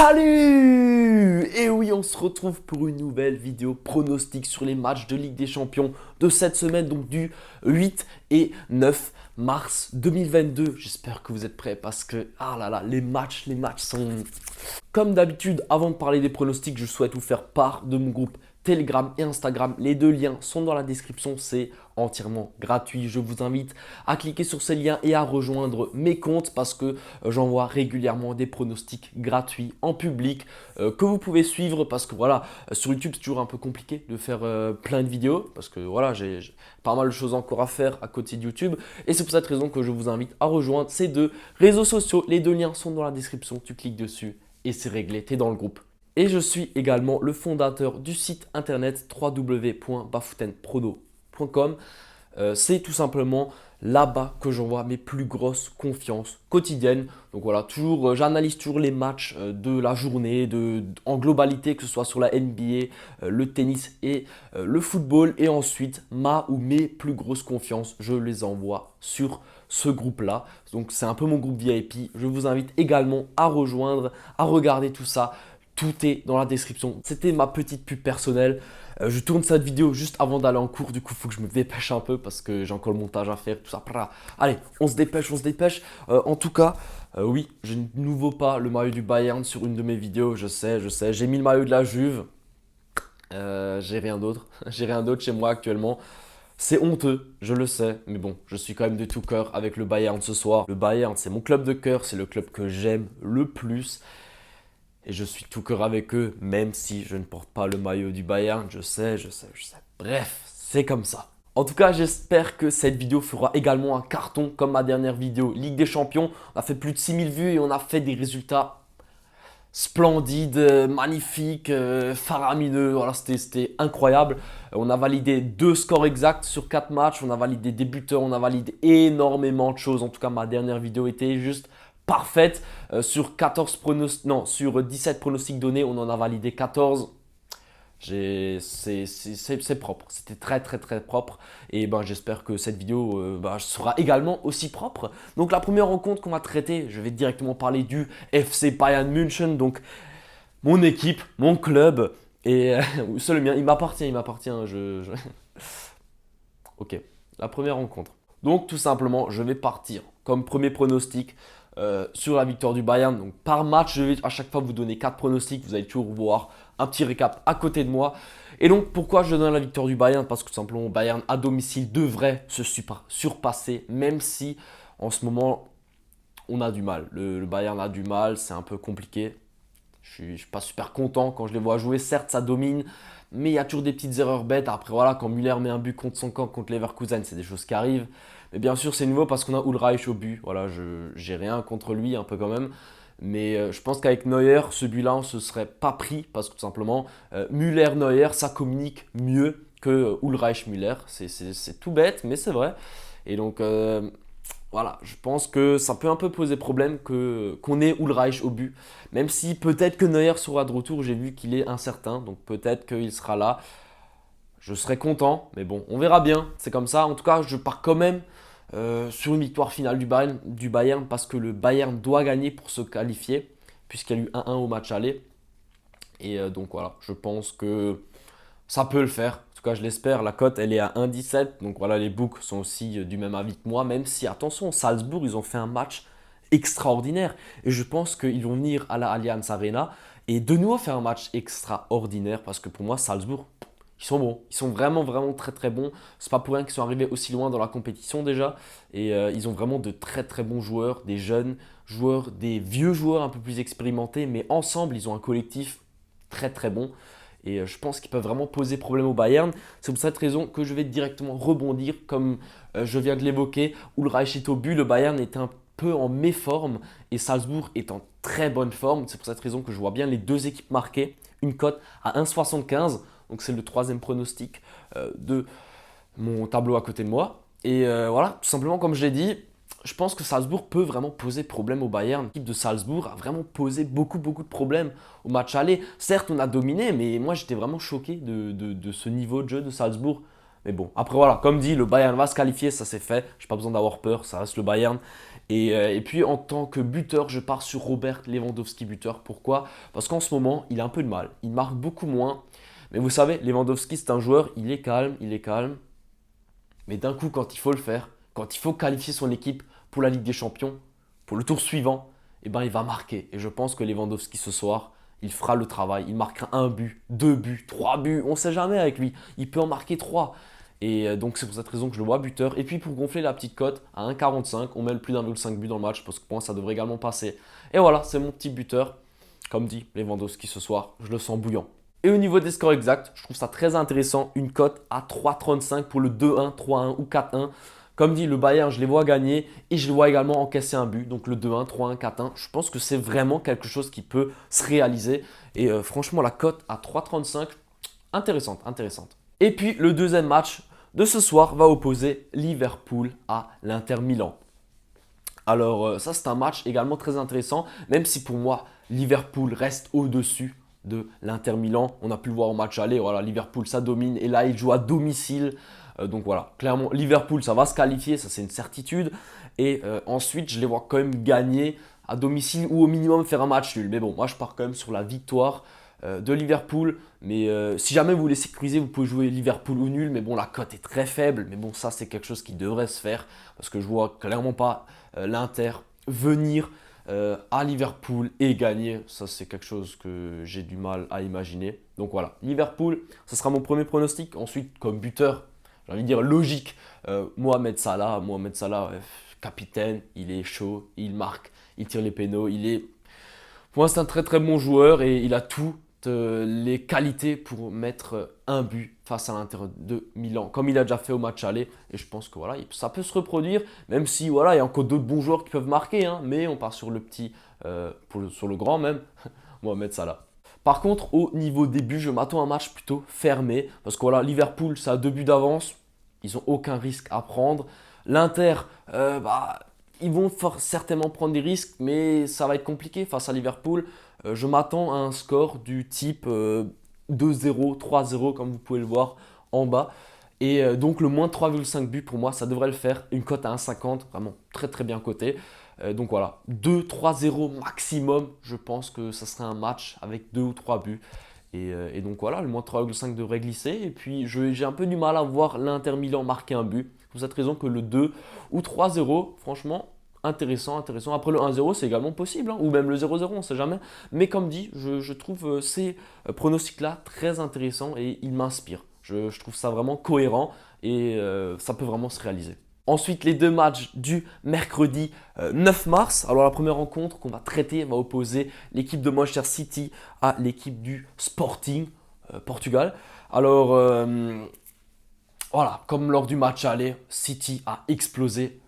Salut! Et oui, on se retrouve pour une nouvelle vidéo pronostic sur les matchs de Ligue des Champions de cette semaine, donc du 8 et 9 mars 2022. J'espère que vous êtes prêts parce que, ah là là, les matchs sont... Comme d'habitude, avant de parler des pronostics, je souhaite vous faire part de mon groupe Telegram et Instagram. Les deux liens sont dans la description, c'est entièrement gratuit. Je vous invite à cliquer sur ces liens et à rejoindre mes comptes parce que j'envoie régulièrement des pronostics gratuits en public que vous pouvez suivre parce que voilà, sur YouTube c'est toujours un peu compliqué de faire plein de vidéos parce que voilà, j'ai pas mal de choses encore à faire à côté de YouTube et c'est pour cette raison que je vous invite à rejoindre ces deux réseaux sociaux. Les deux liens sont dans la description, tu cliques dessus et c'est réglé, tu es dans le groupe. Et je suis également le fondateur du site internet www.bafoutenprono.com. C'est tout simplement là-bas que j'envoie mes plus grosses confiances quotidiennes. Donc voilà, toujours, j'analyse toujours les matchs de la journée en globalité, que ce soit sur la NBA, le tennis et le football. Et ensuite, mes plus grosses confiances, je les envoie sur ce groupe-là. Donc c'est un peu mon groupe VIP. Je vous invite également à rejoindre, à regarder tout ça. Tout est dans la description. C'était ma petite pub personnelle. Je tourne cette vidéo juste avant d'aller en cours. Du coup, il faut que je me dépêche un peu parce que j'ai encore le montage à faire, tout ça. Allez, on se dépêche, on se dépêche. En tout cas, oui, je ne nouveau pas le maillot du Bayern sur une de mes vidéos. Je sais. J'ai mis le maillot de la Juve. J'ai rien d'autre. J'ai rien d'autre chez moi actuellement. C'est honteux, je le sais, mais bon, je suis quand même de tout cœur avec le Bayern ce soir. Le Bayern, c'est mon club de cœur, c'est le club que j'aime le plus. Et je suis tout cœur avec eux, même si je ne porte pas le maillot du Bayern. Je sais. Bref, c'est comme ça. En tout cas, j'espère que cette vidéo fera également un carton comme ma dernière vidéo Ligue des Champions. On a fait plus de 6000 vues et on a fait des résultats splendides, magnifiques, faramineux. Voilà, c'était incroyable. On a validé 2 scores exacts sur 4 matchs. On a validé des buteurs, on a validé énormément de choses. En tout cas, ma dernière vidéo était juste parfaite. Sur 17 pronostics donnés, on en a validé 14. C'est propre, c'était très propre et j'espère que cette vidéo sera également aussi propre. Donc la première rencontre qu'on va traiter, je vais directement parler du FC Bayern München, donc mon équipe, mon club et c'est le mien, il m'appartient. Ok, la première rencontre. Donc tout simplement, je vais partir comme premier pronostic sur la victoire du Bayern. Donc par match, je vais à chaque fois vous donner 4 pronostics. Vous allez toujours voir un petit récap à côté de moi. Et donc pourquoi je donne la victoire du Bayern? Parce que tout simplement, Bayern à domicile devrait se surpasser, même si en ce moment, on a du mal. Le Bayern a du mal, c'est un peu compliqué. Je ne suis pas super content quand je les vois jouer. Certes, ça domine, mais il y a toujours des petites erreurs bêtes. Après, voilà, quand Müller met un but contre son camp, contre Leverkusen, c'est des choses qui arrivent. Mais bien sûr, c'est nouveau parce qu'on a Ulreich au but. Voilà, j'ai rien contre lui, un peu quand même. Mais je pense qu'avec Neuer, ce but-là, on ne se serait pas pris parce que tout simplement, Müller-Neuer, ça communique mieux que Ulreich-Müller. C'est tout bête, mais c'est vrai. Et donc, voilà, je pense que ça peut un peu poser problème qu'on ait Ulreich au but. Même si peut-être que Neuer sera de retour, j'ai vu qu'il est incertain. Donc peut-être qu'il sera là. Je serai content, mais bon, on verra bien. C'est comme ça. En tout cas, je pars quand même sur une victoire finale du Bayern parce que le Bayern doit gagner pour se qualifier puisqu'il y a eu 1-1 au match aller. Et donc voilà, je pense que ça peut le faire. En tout cas, je l'espère. La cote, elle est à 1,17. Donc voilà, les books sont aussi du même avis que moi. Même si, attention, Salzbourg, ils ont fait un match extraordinaire. Et je pense qu'ils vont venir à la Allianz Arena et de nouveau faire un match extraordinaire. Parce que pour moi, Salzbourg, ils sont bons. Ils sont vraiment très bons. C'est pas pour rien qu'ils sont arrivés aussi loin dans la compétition déjà. Et ils ont vraiment de très bons joueurs. Des jeunes joueurs, des vieux joueurs un peu plus expérimentés. Mais ensemble, ils ont un collectif très bon. Et je pense qu'ils peuvent vraiment poser problème au Bayern. C'est pour cette raison que je vais directement rebondir. Comme je viens de l'évoquer, Ulreich est au but. Le Bayern est un peu en méforme et Salzbourg est en très bonne forme. C'est pour cette raison que je vois bien les deux équipes marquer. Une cote à 1,75. Donc c'est le troisième pronostic de mon tableau à côté de moi. Et voilà, tout simplement comme je l'ai dit, je pense que Salzbourg peut vraiment poser problème au Bayern. L'équipe de Salzbourg a vraiment posé beaucoup de problèmes au match aller. Certes, on a dominé, mais moi j'étais vraiment choqué de ce niveau de jeu de Salzbourg. Mais bon, après voilà, comme dit, le Bayern va se qualifier, ça c'est fait. Je n'ai pas besoin d'avoir peur, ça reste le Bayern. Et puis en tant que buteur, je pars sur Robert Lewandowski buteur. Pourquoi? Parce qu'en ce moment, il a un peu de mal. Il marque beaucoup moins. Mais vous savez, Lewandowski, c'est un joueur, il est calme. Mais d'un coup, quand il faut le faire, quand il faut qualifier son équipe pour la Ligue des Champions, pour le tour suivant, eh ben, il va marquer. Et je pense que Lewandowski ce soir, il fera le travail. Il marquera un but, deux buts, trois buts. On ne sait jamais avec lui. Il peut en marquer trois. Et donc c'est pour cette raison que je le vois buteur. Et puis pour gonfler la petite cote à 1,45, on met le plus d'1,5 but dans le match parce que pour moi ça devrait également passer. Et voilà, c'est mon petit buteur. Comme dit Lewandowski ce soir, je le sens bouillant. Et au niveau des scores exacts, je trouve ça très intéressant. Une cote à 3,35 pour le 2-1, 3-1 ou 4-1. Comme dit, le Bayern, je les vois gagner et je les vois également encaisser un but. Donc le 2-1, 3-1, 4-1. Je pense que c'est vraiment quelque chose qui peut se réaliser. Et franchement, la cote à 3,35, intéressante, intéressante. Et puis le deuxième match de ce soir va opposer Liverpool à l'Inter Milan. Alors ça c'est un match également très intéressant, même si pour moi Liverpool reste au-dessus de l'Inter Milan. On a pu le voir au match aller, voilà, Liverpool ça domine et là il joue à domicile. Donc voilà, clairement Liverpool ça va se qualifier, ça c'est une certitude. Et ensuite je les vois quand même gagner à domicile ou au minimum faire un match nul. Mais bon, moi je pars quand même sur la victoire de Liverpool. Mais si jamais vous voulez sécuriser, vous pouvez jouer Liverpool ou nul. Mais bon, la cote est très faible. Mais bon, ça, c'est quelque chose qui devrait se faire. Parce que je vois clairement pas l'Inter venir à Liverpool et gagner. Ça, c'est quelque chose que j'ai du mal à imaginer. Donc voilà, Liverpool, ce sera mon premier pronostic. Ensuite, comme buteur, j'ai envie de dire logique, Mohamed Salah. Mohamed Salah, capitaine, il est chaud, il marque, il tire les pénaux. Pour moi, c'est un très très bon joueur et il a tout les qualités pour mettre un but face à l'Inter de Milan, comme il a déjà fait au match aller. Et je pense que voilà, ça peut se reproduire, même si voilà, il y a encore d'autres bons joueurs qui peuvent marquer, hein, mais on part sur le petit, sur le grand même, Mohamed Salah. Par contre, au niveau des buts, je m'attends à un match plutôt fermé, parce que voilà, Liverpool, ça a 2 buts d'avance, ils n'ont aucun risque à prendre. L'Inter, ils vont certainement prendre des risques, mais ça va être compliqué face à Liverpool. Je m'attends à un score du type 2-0, 3-0, comme vous pouvez le voir en bas. Et donc le moins 3,5 buts pour moi, ça devrait le faire. Une cote à 1,50, vraiment très très bien coté. Donc voilà, 2-3-0 maximum. Je pense que ça serait un match avec 2 ou 3 buts. Et donc voilà, le moins 3,5 devrait glisser. Et puis j'ai un peu du mal à voir l'Inter Milan marquer un but. Pour cette raison que le 2 ou 3-0, franchement, intéressant, intéressant. Après le 1-0, c'est également possible, hein, ou même le 0-0, on ne sait jamais. Mais comme dit, je trouve ces pronostics-là très intéressants et ils m'inspirent. Je trouve ça vraiment cohérent et ça peut vraiment se réaliser. Ensuite, les deux matchs du mercredi 9 mars. Alors la première rencontre qu'on va traiter va opposer l'équipe de Manchester City à l'équipe du Sporting Portugal. Alors voilà, comme lors du match aller, City a explosé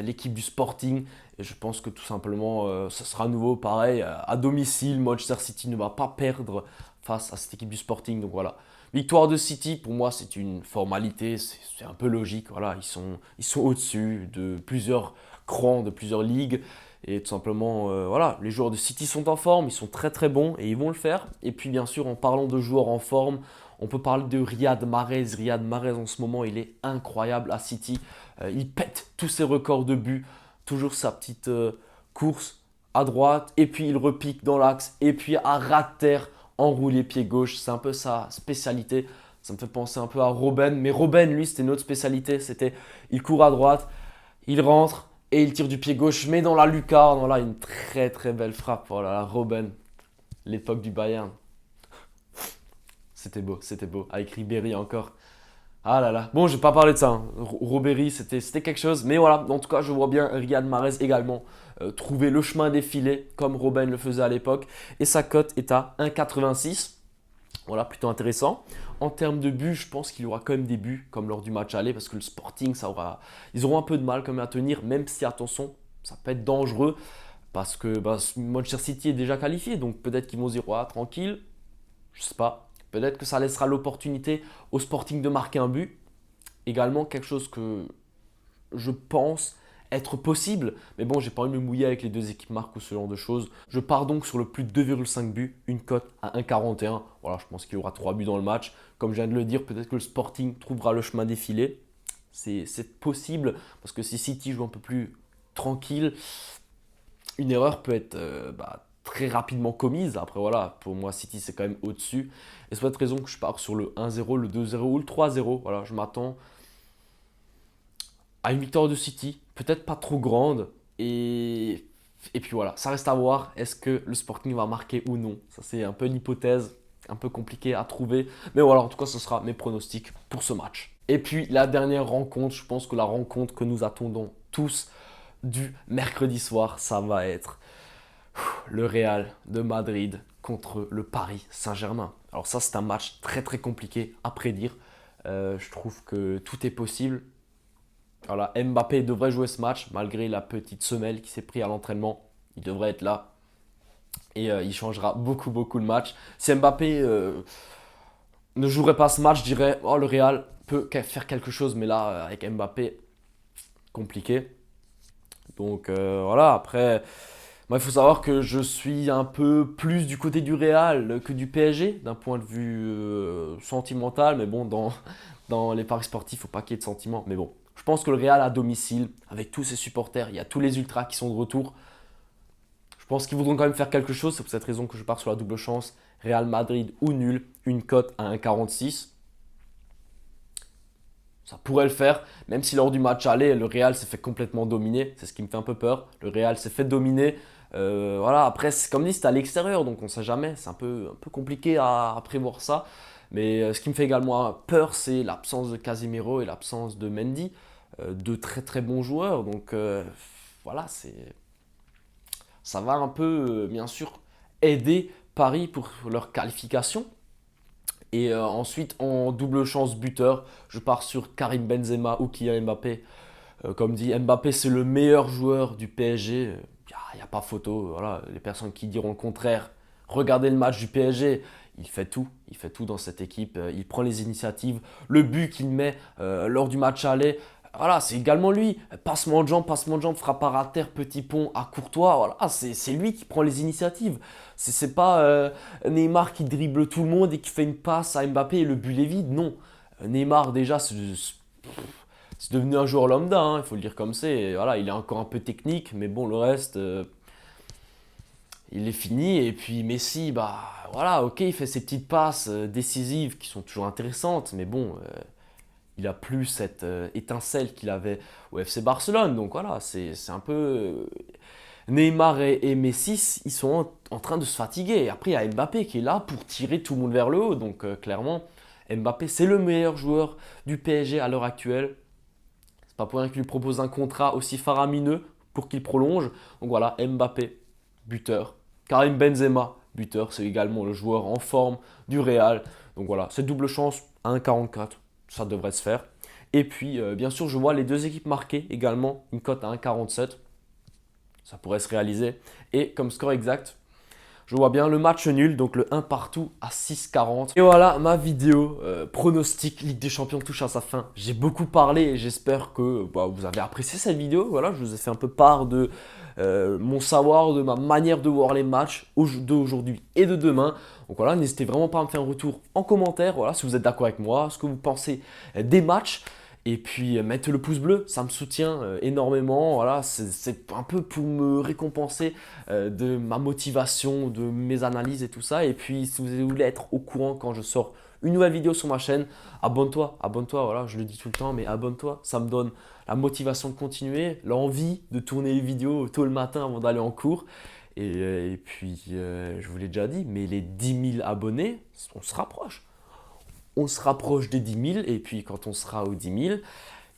l'équipe du Sporting. Et je pense que tout simplement, ce sera à nouveau pareil. À domicile, Manchester City ne va pas perdre face à cette équipe du Sporting. Donc voilà, victoire de City, pour moi, c'est une formalité. C'est un peu logique. Voilà, ils sont au-dessus de plusieurs crans, de plusieurs ligues. Et tout simplement, voilà, les joueurs de City sont en forme, ils sont très très bons et ils vont le faire. Et puis bien sûr, en parlant de joueurs en forme, on peut parler de Riyad Mahrez. Riyad Mahrez en ce moment, il est incroyable à City. Il pète tous ses records de buts. Toujours sa petite course à droite. Et puis il repique dans l'axe. Et puis à ras de terre, enroulé pied gauche. C'est un peu sa spécialité. Ça me fait penser un peu à Robben. Mais Robben, lui, c'était une autre spécialité. C'était, il court à droite, il rentre et il tire du pied gauche. Mais dans la lucarne, voilà, une très très belle frappe. Voilà, Robben, l'époque du Bayern. C'était beau. Avec Ribéry encore. Ah là là. Bon, je vais pas parler de ça, hein. Ribéry, c'était quelque chose. Mais voilà, en tout cas, je vois bien Riyad Mahrez également trouver le chemin des filets, comme Robben le faisait à l'époque. Et sa cote est à 1,86. Voilà, plutôt intéressant. En termes de buts, je pense qu'il y aura quand même des buts, comme lors du match aller, parce que le Sporting, ils auront un peu de mal quand même à tenir, même si, attention, ça peut être dangereux, parce que Manchester City est déjà qualifié. Donc peut-être qu'ils vont se dire, ouais, tranquille, je sais pas. Peut-être que ça laissera l'opportunité au Sporting de marquer un but. Également quelque chose que je pense être possible. Mais bon, j'ai pas envie de me mouiller avec les deux équipes marques ou ce genre de choses. Je pars donc sur le plus de 2,5 buts, une cote à 1,41. Voilà, je pense qu'il y aura 3 buts dans le match. Comme je viens de le dire, peut-être que le Sporting trouvera le chemin des filets. C'est possible parce que si City joue un peu plus tranquille, une erreur peut être très rapidement commise. Après voilà, pour moi City c'est quand même au-dessus. Et c'est pour cette raison que je pars sur le 1-0, le 2-0 ou le 3-0. Voilà, je m'attends à une victoire de City, peut-être pas trop grande. Et puis voilà, ça reste à voir. Est-ce que le Sporting va marquer ou non? Ça c'est un peu une hypothèse, un peu compliqué à trouver. Mais voilà, en tout cas ce sera mes pronostics pour ce match. Et puis la dernière rencontre, je pense que la rencontre que nous attendons tous du mercredi soir, ça va être le Real de Madrid contre le Paris Saint-Germain. Alors ça, c'est un match très très compliqué à prédire. Je trouve que tout est possible. Voilà, Mbappé devrait jouer ce match malgré la petite semelle qui s'est pris à l'entraînement. Il devrait être là et il changera beaucoup le match. Si Mbappé ne jouerait pas ce match, je dirais oh, le Real peut faire quelque chose, mais là avec Mbappé, compliqué. Donc voilà, après, moi, il faut savoir que je suis un peu plus du côté du Real que du PSG, d'un point de vue sentimental. Mais bon, dans les paris sportifs, il ne faut pas qu'il y ait de sentiments. Mais bon, je pense que le Real à domicile, avec tous ses supporters, il y a tous les ultras qui sont de retour. Je pense qu'ils voudront quand même faire quelque chose. C'est pour cette raison que je pars sur la double chance. Real Madrid ou nul, une cote à 1,46. Ça pourrait le faire, même si lors du match aller, le Real s'est fait complètement dominer. C'est ce qui me fait un peu peur. Le Real s'est fait dominer. Voilà, après, comme dit, c'est à l'extérieur, donc on ne sait jamais. C'est un peu compliqué à prévoir ça. Mais ce qui me fait également peur, c'est l'absence de Casemiro et l'absence de Mendy. Deux très très bons joueurs. Donc voilà, ça va un peu, bien sûr, aider Paris pour leur qualification. Et ensuite, en double chance buteur, je pars sur Karim Benzema ou Kylian Mbappé. Comme dit, Mbappé, c'est le meilleur joueur du PSG. Il n'y a pas photo. Voilà. Les personnes qui diront le contraire, regardez le match du PSG. Il fait tout. Il fait tout dans cette équipe. Il prend les initiatives. Le but qu'il met lors du match aller, voilà, c'est également lui. Passement de jambe, frappe à terre, petit pont à Courtois. Voilà, c'est lui qui prend les initiatives. C'est pas Neymar qui dribble tout le monde et qui fait une passe à Mbappé et le but est vide. Non. Neymar, déjà, c'est devenu un joueur lambda, hein, il faut le dire comme c'est. Voilà, il est encore un peu technique, mais bon, le reste, il est fini. Et puis Messi, bah voilà, ok, il fait ses petites passes décisives qui sont toujours intéressantes, mais bon, il a plus cette étincelle qu'il avait au FC Barcelone. Donc voilà, c'est un peu. Neymar et Messi, ils sont en train de se fatiguer. Et après, il y a Mbappé qui est là pour tirer tout le monde vers le haut. Donc clairement, Mbappé, c'est le meilleur joueur du PSG à l'heure actuelle. C'est pas pour rien qu'il lui propose un contrat aussi faramineux pour qu'il prolonge. Donc voilà, Mbappé, buteur. Karim Benzema, buteur. C'est également le joueur en forme du Real. Donc voilà, c'est double chance, 1,44. Ça devrait se faire. Et puis, bien sûr, je vois les deux équipes marquées également, une cote à 1,47. Ça pourrait se réaliser. Et comme score exact, je vois bien le match nul, donc le 1 partout à 6,40. Et voilà, ma vidéo pronostic Ligue des Champions touche à sa fin. J'ai beaucoup parlé et j'espère que vous avez apprécié cette vidéo. Voilà, je vous ai fait un peu part de mon savoir, de ma manière de voir les matchs d'aujourd'hui et de demain. Donc voilà, n'hésitez vraiment pas à me faire un retour en commentaire. Voilà, si vous êtes d'accord avec moi, ce que vous pensez des matchs. Et puis mettez le pouce bleu, ça me soutient énormément. Voilà, c'est un peu pour me récompenser de ma motivation, de mes analyses et tout ça. Et puis si vous voulez être au courant quand je sors une nouvelle vidéo sur ma chaîne, abonne-toi, voilà, je le dis tout le temps, mais abonne-toi, ça me donne la motivation de continuer, l'envie de tourner les vidéos tôt le matin avant d'aller en cours. Et puis, je vous l'ai déjà dit, mais les 10 000 abonnés, on se rapproche. On se rapproche des 10 000 et puis quand on sera aux 10 000,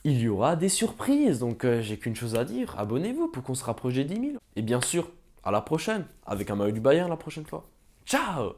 il y aura des surprises. Donc j'ai qu'une chose à dire, abonnez-vous pour qu'on se rapproche des 10 000. Et bien sûr, à la prochaine, avec un maillot du Bayern la prochaine fois. Ciao!